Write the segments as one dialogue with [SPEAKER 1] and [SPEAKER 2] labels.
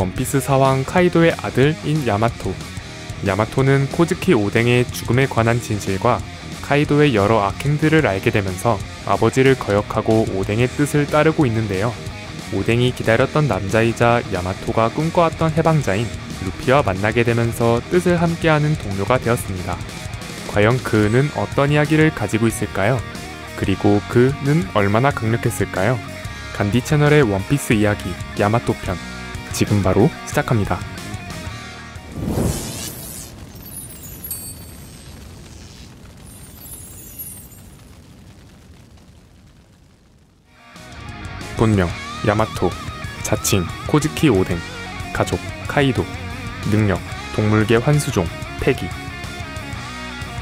[SPEAKER 1] 원피스 사왕 카이도의 아들인 야마토. 야마토는 코즈키 오뎅의 죽음에 관한 진실과 카이도의 여러 악행들을 알게 되면서 아버지를 거역하고 오뎅의 뜻을 따르고 있는데요. 오뎅이 기다렸던 남자이자 야마토가 꿈꿔왔던 해방자인 루피와 만나게 되면서 뜻을 함께하는 동료가 되었습니다. 과연 그는 어떤 이야기를 가지고 있을까요? 그리고 그는 얼마나 강력했을까요? 간디 채널의 원피스 이야기 야마토 편, 지금 바로 시작합니다. 본명 야마토, 자칭 코즈키 오뎅, 가족 카이도, 능력 동물계 환수종 패기.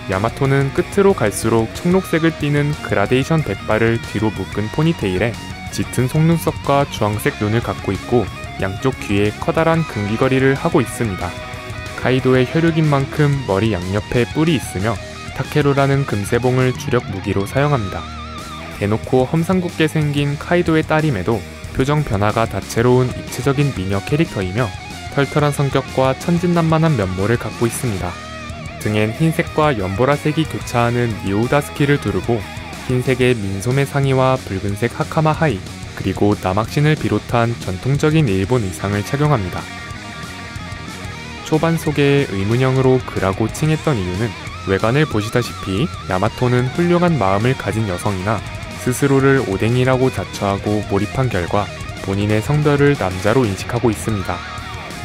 [SPEAKER 1] 야마토는 끝으로 갈수록 청록색을 띠는 그라데이션 백발을 뒤로 묶은 포니테일에 짙은 속눈썹과 주황색 눈을 갖고 있고 양쪽 귀에 커다란 금귀걸이를 하고 있습니다. 카이도의 혈육인 만큼 머리 양옆에 뿔이 있으며 타케루라는 금세봉을 주력 무기로 사용합니다. 대놓고 험상궂게 생긴 카이도의 딸임에도 표정 변화가 다채로운 입체적인 미녀 캐릭터이며 털털한 성격과 천진난만한 면모를 갖고 있습니다. 등엔 흰색과 연보라색이 교차하는 니오다스키를 두르고 흰색의 민소매 상의와 붉은색 하카마 하이, 그리고 남학신을 비롯한 전통적인 일본 의상을 착용합니다. 초반 소개에 의문형으로 그라고 칭했던 이유는 외관을 보시다시피 야마토는 훌륭한 마음을 가진 여성이나 스스로를 오뎅이라고 자처하고 몰입한 결과 본인의 성별을 남자로 인식하고 있습니다.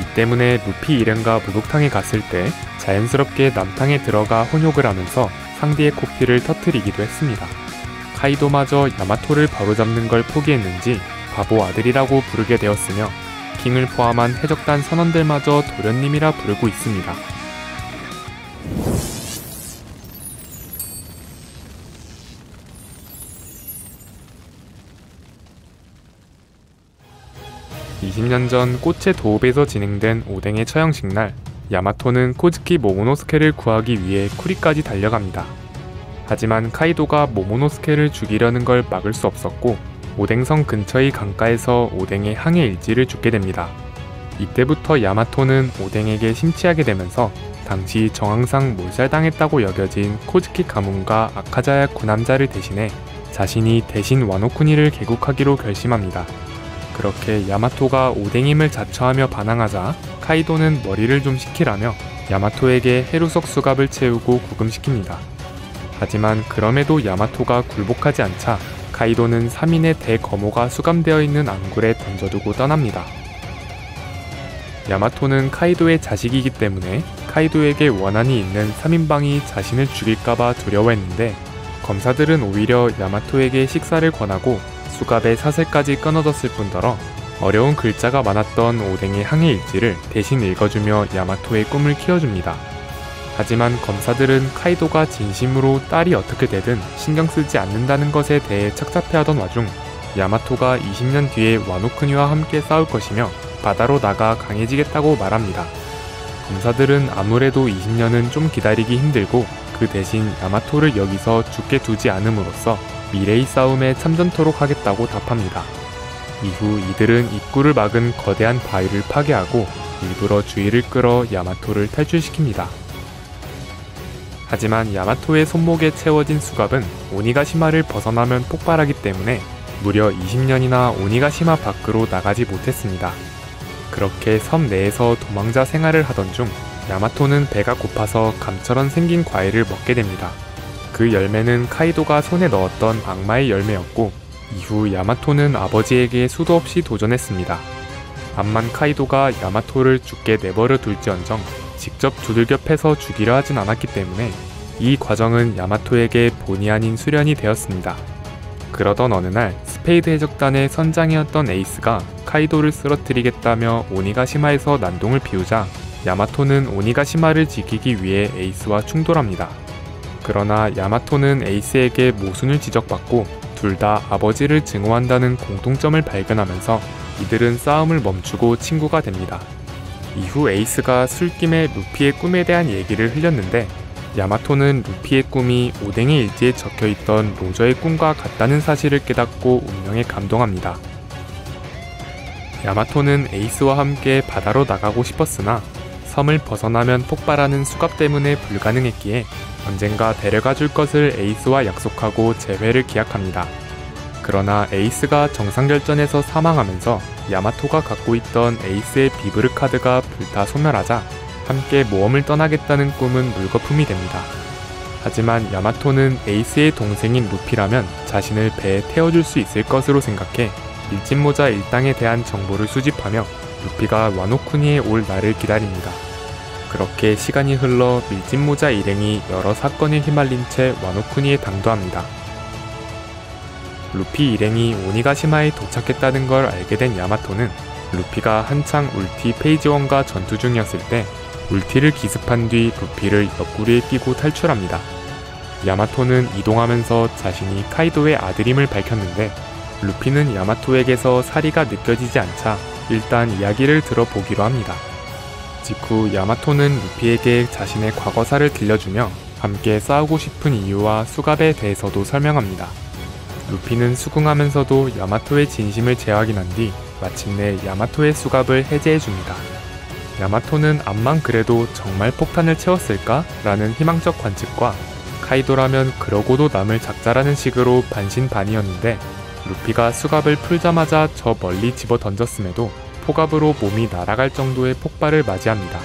[SPEAKER 1] 이 때문에 루피 일행과 목욕탕에 갔을 때 자연스럽게 남탕에 들어가 혼욕을 하면서 상대의 코피를 터뜨리기도 했습니다. 카이도마저 야마토를 바로잡는 걸 포기했는지 바보 아들이라고 부르게 되었으며 킹을 포함한 해적단 선원들마저 도련님이라 부르고 있습니다. (20년) 전 꽃의 도읍에서 진행된 오뎅의 처형식 날, 야마토는 코즈키 모모노스케를 구하기 위해 쿠리까지 달려갑니다. 하지만 카이도가 모모노스케를 죽이려는 걸 막을 수 없었고 오뎅성 근처의 강가에서 오뎅의 항해 일지를 죽게 됩니다. 이때부터 야마토는 오뎅에게 심취하게 되면서 당시 정황상 몰살당했다고 여겨진 코즈키 가문과 아카자야 고남자를 대신해 자신이 대신 와노쿠니를 개국하기로 결심합니다. 그렇게 야마토가 오뎅임을 자처하며 반항하자 카이도는 머리를 좀 식히라며 야마토에게 해루석 수갑을 채우고 구금시킵니다. 하지만 그럼에도 야마토가 굴복하지 않자 카이도는 3인의 대거모가 수감되어 있는 앙굴에 던져두고 떠납니다. 야마토는 카이도의 자식이기 때문에 카이도에게 원한이 있는 3인방이 자신을 죽일까봐 두려워했는데 검사들은 오히려 야마토에게 식사를 권하고 수갑의 사슬까지 끊어졌을 뿐더러 어려운 글자가 많았던 오뎅의 항해 일지를 대신 읽어주며 야마토의 꿈을 키워줍니다. 하지만 검사들은 카이도가 진심으로 딸이 어떻게 되든 신경 쓰지 않는다는 것에 대해 착잡해하던 와중 야마토가 20년 뒤에 와노쿠니와 함께 싸울 것이며 바다로 나가 강해지겠다고 말합니다. 검사들은 아무래도 20년은 좀 기다리기 힘들고 그 대신 야마토를 여기서 죽게 두지 않음으로써 미래의 싸움에 참전토록 하겠다고 답합니다. 이후 이들은 입구를 막은 거대한 바위를 파괴하고 일부러 주의를 끌어 야마토를 탈출시킵니다. 하지만 야마토의 손목에 채워진 수갑은 오니가시마를 벗어나면 폭발하기 때문에 무려 20년이나 오니가시마 밖으로 나가지 못했습니다. 그렇게 섬 내에서 도망자 생활을 하던 중 야마토는 배가 고파서 감처럼 생긴 과일을 먹게 됩니다. 그 열매는 카이도가 손에 넣었던 악마의 열매였고 이후 야마토는 아버지에게 수도 없이 도전했습니다. 암만 카이도가 야마토를 죽게 내버려 둘지언정 직접 두들겨 패서 죽이려 하진 않았기 때문에 이 과정은 야마토에게 본의 아닌 수련이 되었습니다. 그러던 어느 날 스페이드 해적단의 선장이었던 에이스가 카이도를 쓰러뜨리겠다며 오니가시마에서 난동을 피우자 야마토는 오니가시마를 지키기 위해 에이스와 충돌합니다. 그러나 야마토는 에이스에게 모순을 지적받고 둘 다 아버지를 증오한다는 공통점을 발견하면서 이들은 싸움을 멈추고 친구가 됩니다. 이후 에이스가 술김에 루피의 꿈에 대한 얘기를 흘렸는데 야마토는 루피의 꿈이 오뎅의 일지에 적혀있던 로저의 꿈과 같다는 사실을 깨닫고 운명에 감동합니다. 야마토는 에이스와 함께 바다로 나가고 싶었으나 섬을 벗어나면 폭발하는 수갑 때문에 불가능했기에 언젠가 데려가 줄 것을 에이스와 약속하고 재회를 기약합니다. 그러나 에이스가 정상결전에서 사망하면서 야마토가 갖고 있던 에이스의 비브르 카드가 불타 소멸하자 함께 모험을 떠나겠다는 꿈은 물거품이 됩니다. 하지만 야마토는 에이스의 동생인 루피라면 자신을 배에 태워줄 수 있을 것으로 생각해 밀짚모자 일당에 대한 정보를 수집하며 루피가 와노쿠니에 올 날을 기다립니다. 그렇게 시간이 흘러 밀짚모자 일행이 여러 사건에 휘말린 채 와노쿠니에 당도합니다. 루피 일행이 오니가시마에 도착했다는 걸 알게 된 야마토는 루피가 한창 울티 페이지 1과 전투 중이었을 때 울티를 기습한 뒤 루피를 옆구리에 끼고 탈출합니다. 야마토는 이동하면서 자신이 카이도의 아들임을 밝혔는데 루피는 야마토에게서 사리가 느껴지지 않자 일단 이야기를 들어보기로 합니다. 직후 야마토는 루피에게 자신의 과거사를 들려주며 함께 싸우고 싶은 이유와 수갑에 대해서도 설명합니다. 루피는 수긍하면서도 야마토의 진심을 재확인한 뒤 마침내 야마토의 수갑을 해제해줍니다. 야마토는 암만 그래도 정말 폭탄을 채웠을까? 라는 희망적 관측과 카이도라면 그러고도 남을 작자라는 식으로 반신반의였는데 루피가 수갑을 풀자마자 저 멀리 집어 던졌음에도 폭압으로 몸이 날아갈 정도의 폭발을 맞이합니다.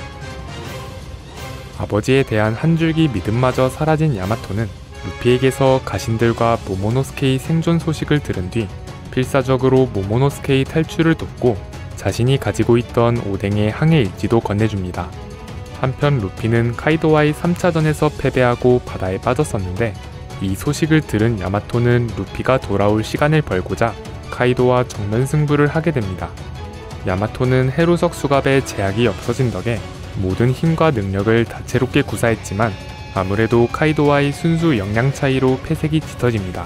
[SPEAKER 1] 아버지에 대한 한 줄기 믿음마저 사라진 야마토는 루피에게서 가신들과 모모노스케의 생존 소식을 들은 뒤 필사적으로 모모노스케의 탈출을 돕고 자신이 가지고 있던 오뎅의 항해 일지도 건네줍니다. 한편 루피는 카이도와의 3차전에서 패배하고 바다에 빠졌었는데 이 소식을 들은 야마토는 루피가 돌아올 시간을 벌고자 카이도와 정면 승부를 하게 됩니다. 야마토는 해루석 수갑에 제약이 없어진 덕에 모든 힘과 능력을 다채롭게 구사했지만 아무래도 카이도와의 순수 역량 차이로 패색이 짙어집니다.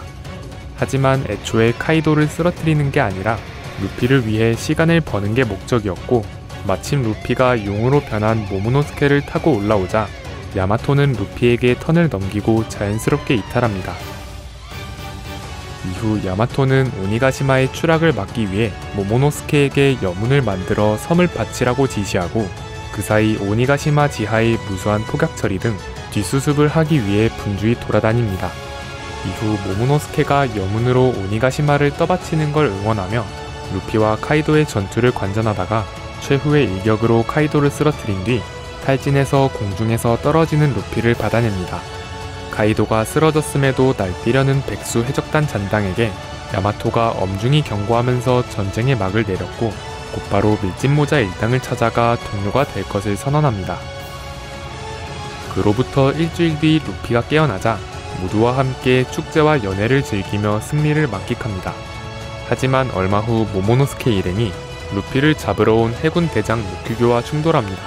[SPEAKER 1] 하지만 애초에 카이도를 쓰러뜨리는 게 아니라 루피를 위해 시간을 버는 게 목적이었고 마침 루피가 용으로 변한 모모노스케를 타고 올라오자 야마토는 루피에게 턴을 넘기고 자연스럽게 이탈합니다. 이후 야마토는 오니가시마의 추락을 막기 위해 모모노스케에게 여문을 만들어 섬을 바치라고 지시하고 그 사이 오니가시마 지하의 무수한 폭약 처리 등 뒷수습을 하기 위해 분주히 돌아다닙니다. 이후 모모노스케가 여문으로 오니가시마를 떠받치는 걸 응원하며 루피와 카이도의 전투를 관전하다가 최후의 일격으로 카이도를 쓰러뜨린 뒤 탈진해서 공중에서 떨어지는 루피를 받아냅니다. 카이도가 쓰러졌음에도 날뛰려는 백수 해적단 잔당에게 야마토가 엄중히 경고하면서 전쟁의 막을 내렸고 곧바로 밀짚모자 일당을 찾아가 동료가 될 것을 선언합니다. 그로부터 일주일 뒤 루피가 깨어나자 모두와 함께 축제와 연회를 즐기며 승리를 만끽합니다. 하지만 얼마 후 모모노스케 일행이 루피를 잡으러 온 해군 대장 루큐교와 충돌합니다.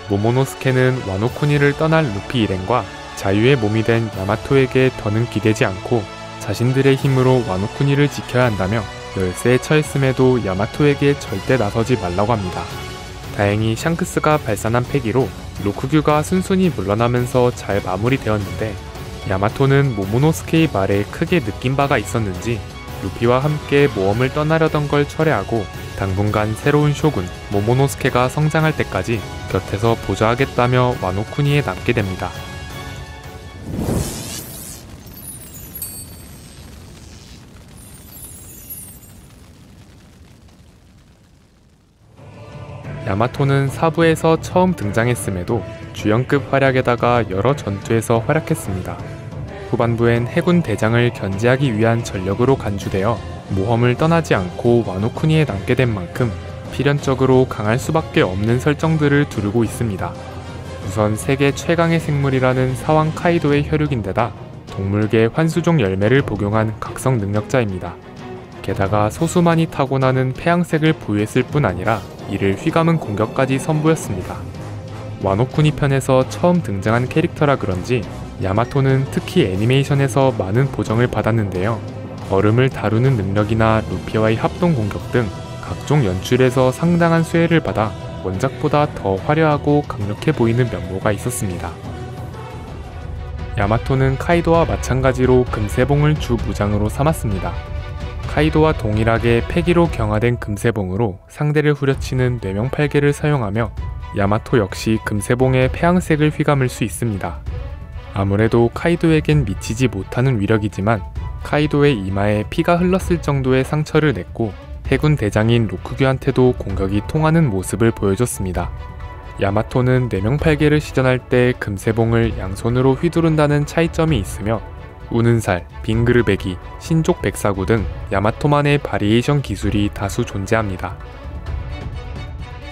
[SPEAKER 1] 모모노스케는 와노쿠니를 떠날 루피 일행과 자유의 몸이 된 야마토에게 더는 기대지 않고 자신들의 힘으로 와노쿠니를 지켜야 한다며 열세에 처했음에도 야마토에게 절대 나서지 말라고 합니다. 다행히 샹크스가 발산한 패기로 루쿠규가 순순히 물러나면서 잘 마무리되었는데 야마토는 모모노스케의 말에 크게 느낀 바가 있었는지 루피와 함께 모험을 떠나려던 걸 철회하고 당분간 새로운 쇼군 모모노스케가 성장할 때까지 곁에서 보좌하겠다며 와노쿠니에 남게 됩니다. 야마토는 사부에서 처음 등장했음에도 주연급 활약에다가 여러 전투에서 활약했습니다. 후반부엔 해군 대장을 견제하기 위한 전력으로 간주되어 모험을 떠나지 않고 와노쿠니에 남게 된 만큼 필연적으로 강할 수밖에 없는 설정들을 두르고 있습니다. 우선 세계 최강의 생물이라는 사왕 카이도의 혈육인데다 동물계 환수종 열매를 복용한 각성 능력자입니다. 게다가 소수만이 타고나는 폐양색을 보유했을 뿐 아니라 이를 휘감은 공격까지 선보였습니다. 와노쿠니 편에서 처음 등장한 캐릭터라 그런지 야마토는 특히 애니메이션에서 많은 보정을 받았는데요. 얼음을 다루는 능력이나 루피와의 합동 공격 등 각종 연출에서 상당한 수혜를 받아 원작보다 더 화려하고 강력해 보이는 면모가 있었습니다. 야마토는 카이도와 마찬가지로 금세봉을 주 무장으로 삼았습니다. 카이도와 동일하게 폐기로 경화된 금세봉으로 상대를 후려치는 뇌명팔개를 사용하며 야마토 역시 금세봉의 폐양색을 휘감을 수 있습니다. 아무래도 카이도에겐 미치지 못하는 위력이지만 카이도의 이마에 피가 흘렀을 정도의 상처를 냈고 해군 대장인 로쿠규한테도 공격이 통하는 모습을 보여줬습니다. 야마토는 뇌명팔개를 시전할 때 금세봉을 양손으로 휘두른다는 차이점이 있으며 우는살, 빙그르베기, 신족 백사구 등 야마토만의 바리에이션 기술이 다수 존재합니다.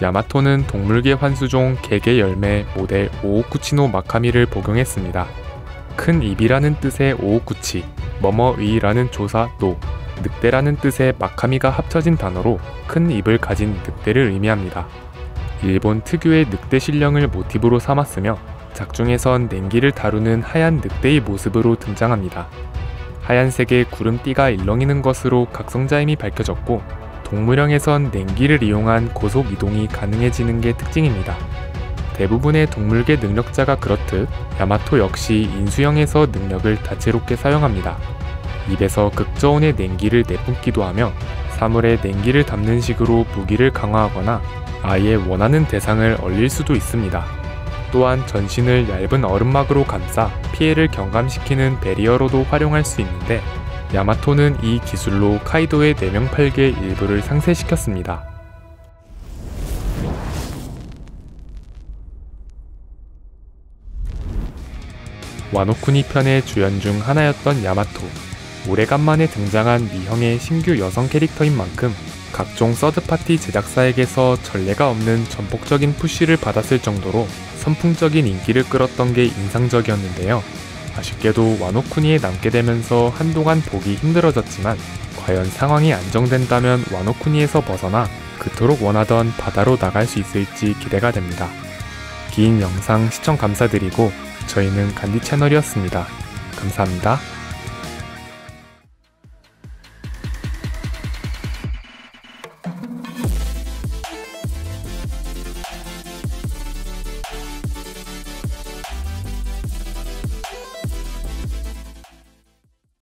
[SPEAKER 1] 야마토는 동물계 환수종 개개 열매 모델 오오쿠치노 마카미를 복용했습니다. 큰 입이라는 뜻의 오오쿠치, 머머의라는 조사 노, 늑대라는 뜻의 마카미가 합쳐진 단어로 큰 입을 가진 늑대를 의미합니다. 일본 특유의 늑대 신령을 모티브로 삼았으며 작중에선 냉기를 다루는 하얀 늑대의 모습으로 등장합니다. 하얀색의 구름띠가 일렁이는 것으로 각성자임이 밝혀졌고 동물형에선 냉기를 이용한 고속 이동이 가능해지는 게 특징입니다. 대부분의 동물계 능력자가 그렇듯 야마토 역시 인수형에서 능력을 다채롭게 사용합니다. 입에서 극저온의 냉기를 내뿜기도 하며 사물에 냉기를 담는 식으로 무기를 강화하거나 아예 원하는 대상을 얼릴 수도 있습니다. 또한 전신을 얇은 얼음막으로 감싸 피해를 경감시키는 베리어로도 활용할 수 있는데 야마토는 이 기술로 카이도의 뇌명팔개 일부를 상쇄시켰습니다. 와노쿠니 편의 주연 중 하나였던 야마토. 오래간만에 등장한 미형의 신규 여성 캐릭터인 만큼 각종 서드파티 제작사에게서 전례가 없는 전폭적인 푸시를 받았을 정도로 선풍적인 인기를 끌었던 게 인상적이었는데요. 아쉽게도 와노쿠니에 남게 되면서 한동안 보기 힘들어졌지만 과연 상황이 안정된다면 와노쿠니에서 벗어나 그토록 원하던 바다로 나갈 수 있을지 기대가 됩니다. 긴 영상 시청 감사드리고 저희는 간디 채널이었습니다. 감사합니다.